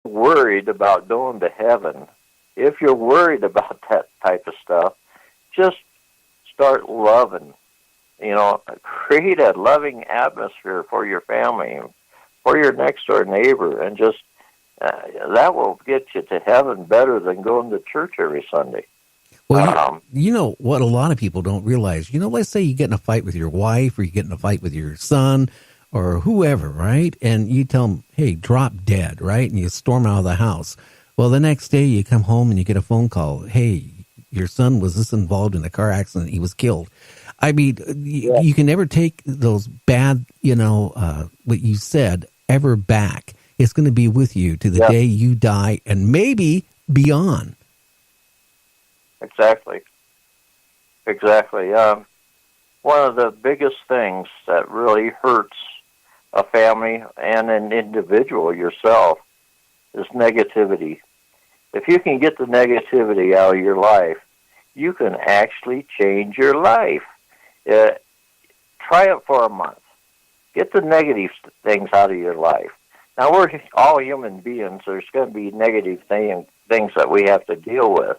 worried about going to heaven, if you're worried about that type of stuff, just start loving. Create a loving atmosphere for your family, for your next door neighbor, and just that will get you to heaven better than going to church every Sunday. Well, you know what a lot of people don't realize. Let's say you get in a fight with your wife, or you get in a fight with your son, or whoever, right? And you tell them, hey, drop dead, right? And you storm out of the house. Well, the next day you come home and you get a phone call. Hey, your son was this involved in a car accident. He was killed. I mean, you can never take those bad, what you said ever back. It's going to be with you to the day you die and maybe beyond. Exactly. One of the biggest things that really hurts a family and an individual, yourself, is negativity. If you can get the negativity out of your life, you can actually change your life. Try it for a month. Get the negative things out of your life. Now, we're all human beings. There's going to be negative things that we have to deal with.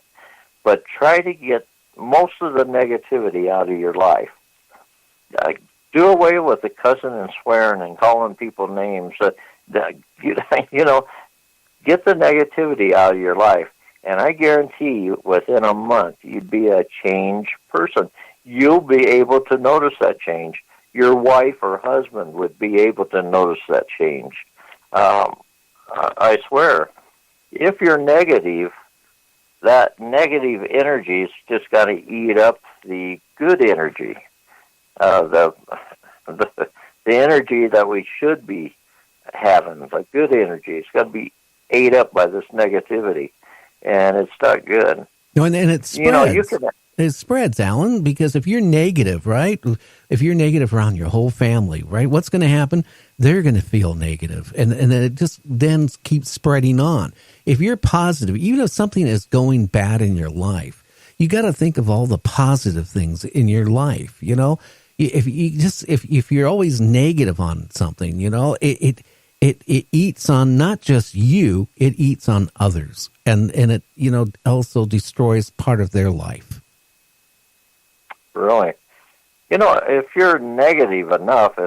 But try to get most of the negativity out of your life. Do away with the cussing and swearing and calling people names. Get the negativity out of your life. And I guarantee you, within a month, you'd be a changed person. You'll be able to notice that change. Your wife or husband would be able to notice that change. I swear, if you're negative, that negative energy is just got to eat up the good energy, the energy that we should be having, the good energy. It's got to be ate up by this negativity, and it's not good. No, and it spreads. It spreads, Alan, because if you're negative, right? If you're negative around your whole family, right? What's going to happen? They're going to feel negative, and it just then keeps spreading on. If you're positive, even if something is going bad in your life, you got to think of all the positive things in your life. If you're always negative on something, it eats on not just you, it eats on others, and it also destroys part of their life. Really, if you're negative enough,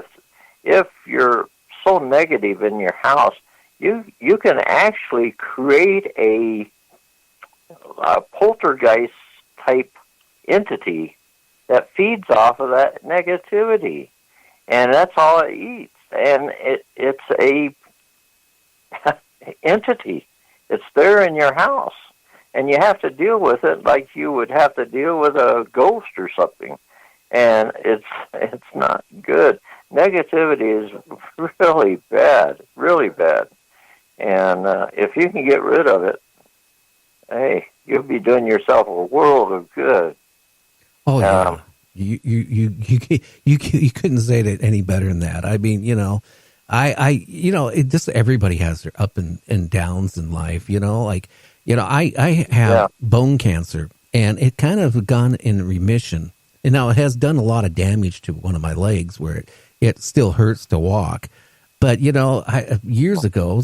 if you're so negative in your house, you can actually create a poltergeist type entity that feeds off of that negativity, and that's all it eats. And it's a entity. It's there in your house, and you have to deal with it like you would have to deal with a ghost or something. And it's not good. Negativity is really bad, really bad. And if you can get rid of it, hey, you'll be doing yourself a world of good. Oh yeah, you couldn't say it any better than that. I mean, it just everybody has their up and downs in life. I have bone cancer, and it kind of gone in remission. And now it has done a lot of damage to one of my legs where it still hurts to walk. But, 7 years ago,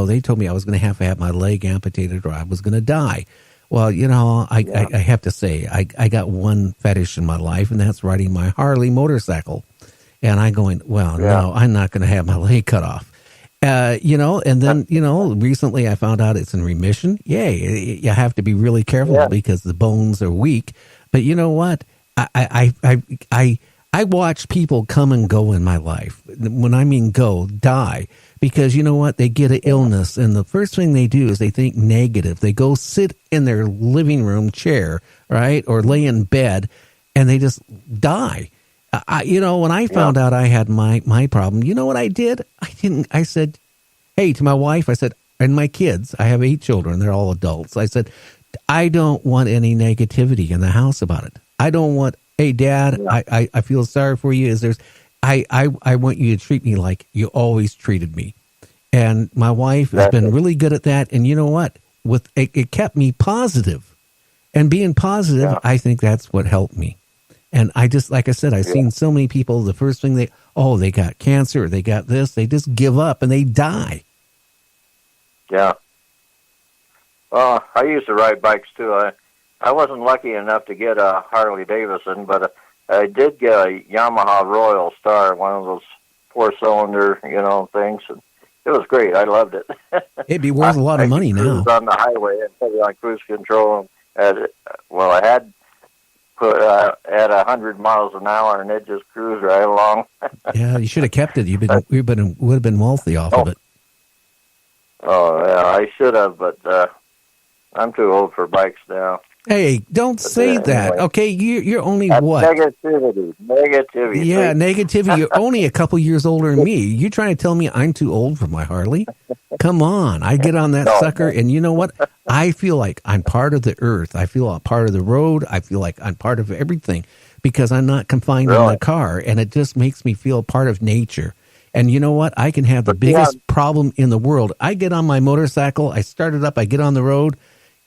they told me I was going to have my leg amputated or I was going to die. Well, I have to say, I got one fetish in my life, and that's riding my Harley motorcycle. And I'm going, no, I'm not going to have my leg cut off. And then, recently I found out it's in remission. Yay. You have to be really careful because the bones are weak. But you know what? I watch people come and go in my life. When I mean go, die. Because you know what? They get an illness, and the first thing they do is they think negative. They go sit in their living room chair, right, or lay in bed, and they just die. When I found out I had my problem, you know what I did? I said, hey, to my wife, I said, and my kids, I have 8 children. They're all adults. I said, I don't want any negativity in the house about it. I don't want, hey, Dad, I feel sorry for you. I want you to treat me like you always treated me. And my wife has been really good at that. And you know what? It kept me positive. And being positive, I think that's what helped me. And I just, like I said, I've seen so many people, the first thing they got cancer, they got this, they just give up and they die. Yeah. Well, I used to ride bikes too. I wasn't lucky enough to get a Harley Davidson, but I did get a Yamaha Royal Star, one of those 4-cylinder, things. And it was great. I loved it. It'd be worth a lot of money now. I was on the highway and put it on cruise control. I had put at 100 miles an hour, and it just cruised right along. Yeah, you should have kept it. Would have been wealthy off of it. Oh, yeah, I should have, but I'm too old for bikes now. Hey, don't say that. Anyway. Okay, you're only That's what? Negativity. Yeah, negativity. You're only a couple years older than me. You trying to tell me I'm too old for my Harley? Come on. I get on that sucker, and you know what? I feel like I'm part of the earth. I feel a part of the road. I feel like I'm part of everything because I'm not confined in the car, and it just makes me feel part of nature. And you know what? I can have the biggest problem in the world. I get on my motorcycle. I start it up. I get on the road.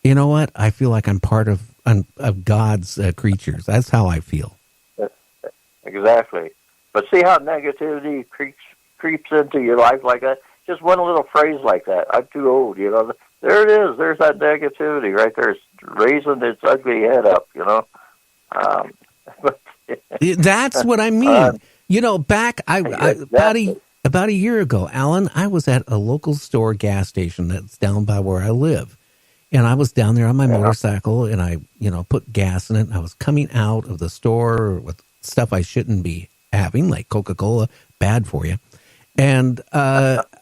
You know what? I feel like I'm part of God's creatures. That's how I feel. Exactly. But see how negativity creeps into your life like that? Just one little phrase like that. I'm too old, There it is. There's that negativity right there. It's raising its ugly head up, That's what I mean. Back about a year ago, Alan, I was at a local store gas station that's down by where I live. And I was down there on my motorcycle, and I, put gas in it. And I was coming out of the store with stuff I shouldn't be having, like Coca-Cola, bad for you. And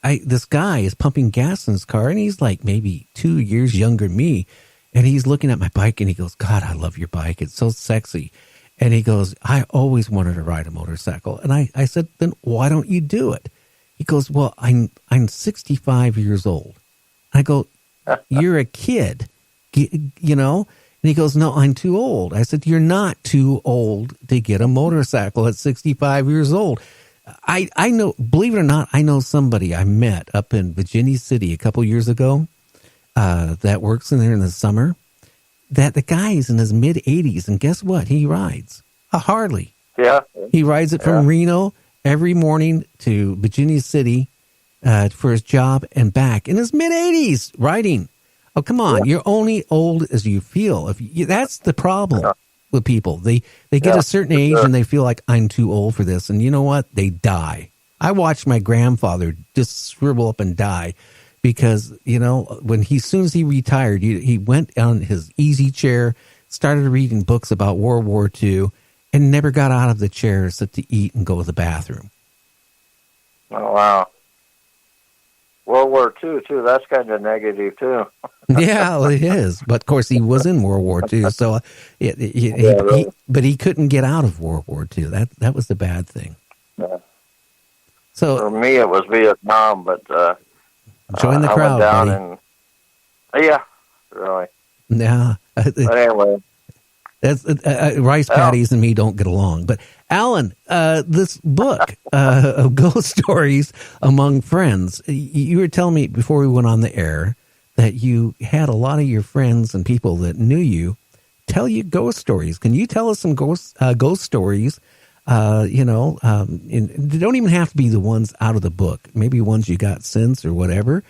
this guy is pumping gas in his car, and he's like maybe 2 years younger than me. And he's looking at my bike, and he goes, "God, I love your bike. It's so sexy." And he goes, "I always wanted to ride a motorcycle." And I said, "Then why don't you do it?" He goes, "Well, I'm 65 years old." I go, "You're a kid, And he goes, "No, I'm too old." I said, "You're not too old to get a motorcycle at 65 years old." I know, believe it or not, I know somebody I met up in Virginia City a couple years ago that works in there in the summer. That the guy is in his mid-80s, and guess what? He rides a Harley. Yeah. He rides it from Reno every morning to Virginia City for his job and back in his mid-80s riding. Oh, come on. You're only old as you feel. That's the problem with people. They get a certain age and they feel like I'm too old for this. And you know what? They die. I watched my grandfather just shrivel up and die because, as soon as he retired, he went on his easy chair, started reading books about World War II, and never got out of the chair except to eat and go to the bathroom. Oh, wow. World War II, too. That's kind of negative, too. Yeah, well, it is. But, of course, he was in World War II, so but he couldn't get out of World War II. That was the bad thing. Yeah. So for me, it was Vietnam, but join the crowd, I went down buddy. Yeah, really. Yeah. But anyway. That's rice patties and me don't get along. But Alan, this book of ghost stories among friends, you were telling me before we went on the air that you had a lot of your friends and people that knew you tell you ghost stories. Can you tell us some ghost stories? They don't even have to be the ones out of the book. Maybe ones you got since or whatever.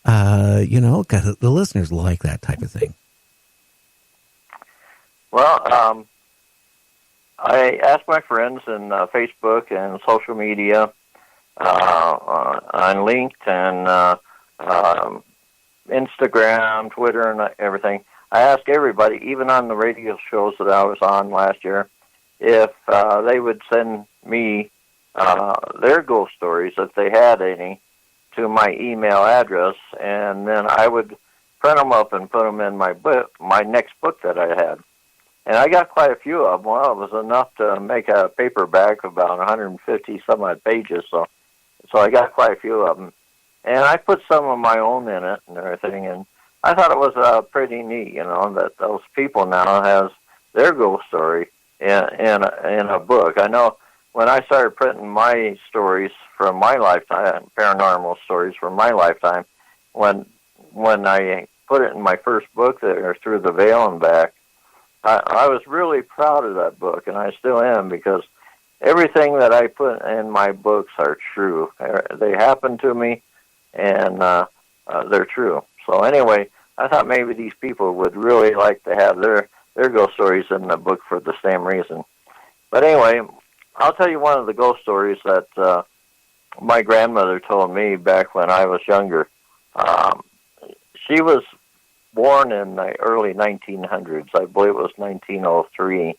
'Cause the listeners like that type of thing. Well, I asked my friends in Facebook and social media, on LinkedIn, Instagram, Twitter, and everything. I asked everybody, even on the radio shows that I was on last year, if they would send me their ghost stories, if they had any, to my email address, and then I would print them up and put them in my book, my next book that I had. And I got quite a few of them. Well, it was enough to make a paperback of about 150 some odd pages, so I got quite a few of them. And I put some of my own in it and everything, and I thought it was pretty neat, that those people now has their ghost story in a book. I know when I started printing my stories from my lifetime, paranormal stories from my lifetime, when I put it in my first book there, Through the Veil and Back, I was really proud of that book, and I still am, because everything that I put in my books are true. They happened to me, and they're true. So anyway, I thought maybe these people would really like to have their ghost stories in the book for the same reason. But anyway, I'll tell you one of the ghost stories that my grandmother told me back when I was younger. She was born in the early 1900s. I believe it was 1903.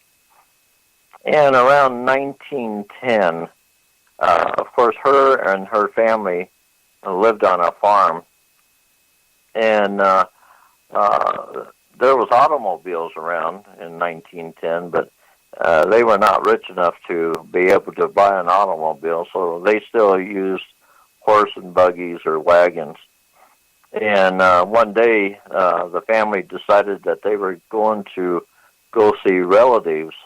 And around 1910, of course, her and her family lived on a farm. And there was automobiles around in 1910, but they were not rich enough to be able to buy an automobile, so they still used horse and buggies or wagons. And one day, the family decided that they were going to go see relatives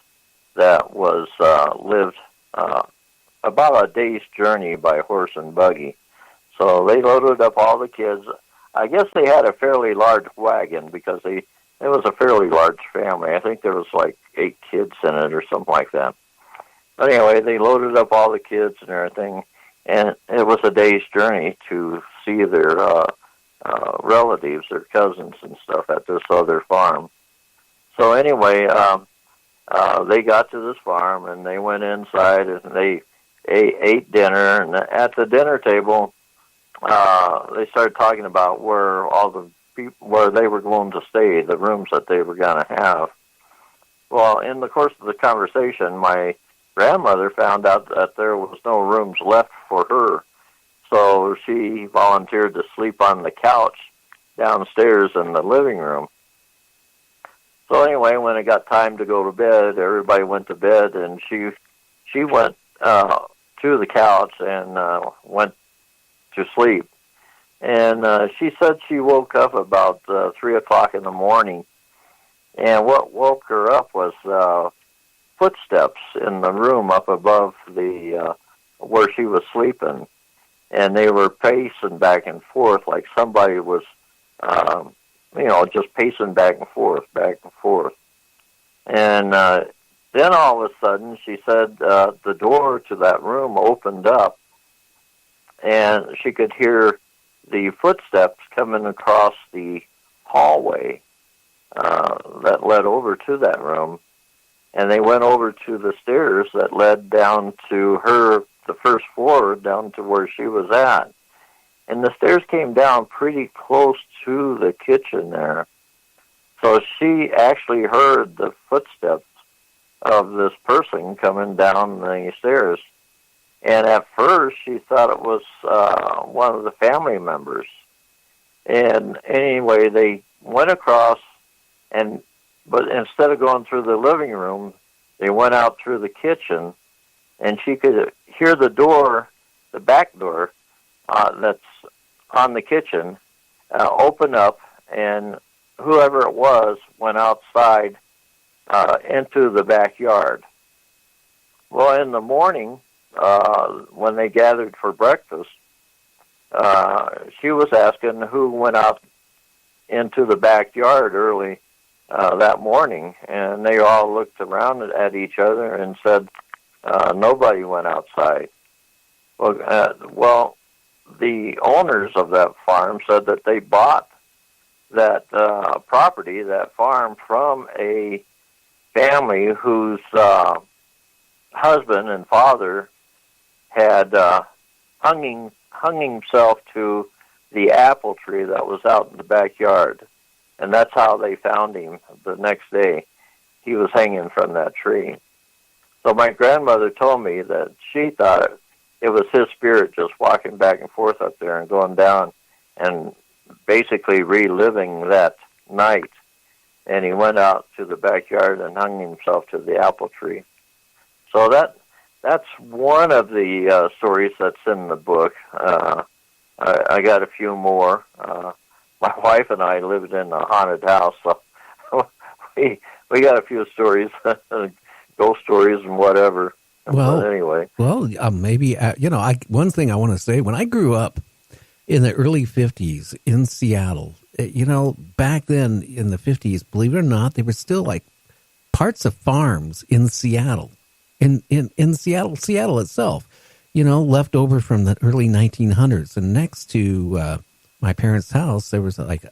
that was lived about a day's journey by horse and buggy. So they loaded up all the kids. I guess they had a fairly large wagon because it was a fairly large family. I think there was like 8 kids in it or something like that. But anyway, they loaded up all the kids and everything, and it was a day's journey to see their relatives, their cousins and stuff at this other farm. So anyway, they got to this farm and they went inside and they ate dinner. And at the dinner table, they started talking about where all the people, where they were going to stay, the rooms that they were going to have. Well, in the course of the conversation, my grandmother found out that there was no rooms left for her. So she volunteered to sleep on the couch downstairs in the living room. So anyway, when it got time to go to bed, everybody went to bed, and she went to the couch and went to sleep. And she said she woke up about 3 o'clock in the morning, and what woke her up was footsteps in the room up above the where she was sleeping. And they were pacing back and forth like somebody was, just pacing back and forth, back and forth. And then all of a sudden, she said the door to that room opened up, and she could hear the footsteps coming across the hallway that led over to that room. And they went over to the stairs that led down to the first floor, down to where she was at. And the stairs came down pretty close to the kitchen there. So she actually heard the footsteps of this person coming down the stairs. And at first, she thought it was one of the family members. And anyway, they went across, but instead of going through the living room, they went out through the kitchen, and she could hear the door, the back door, that's on the kitchen, open up, and whoever it was went outside into the backyard. Well, in the morning, when they gathered for breakfast, she was asking who went out into the backyard early that morning, and they all looked around at each other and said, nobody went outside. Well, the owners of that farm said that they bought that property, that farm, from a family whose husband and father had hung himself to the apple tree that was out in the backyard. And that's how they found him the next day. He was hanging from that tree. So my grandmother told me that she thought it was his spirit just walking back and forth up there and going down and basically reliving that night. And he went out to the backyard and hung himself to the apple tree. So that's one of the stories that's in the book. I got a few more. My wife and I lived in a haunted house, so we got a few stories, ghost stories and whatever. Well, but anyway. Well, maybe, one thing I want to say, when I grew up in the early 50s in Seattle, back then in the 50s, believe it or not, there were still like parts of farms in Seattle, in Seattle itself, left over from the early 1900s. And next to my parents' house, there was like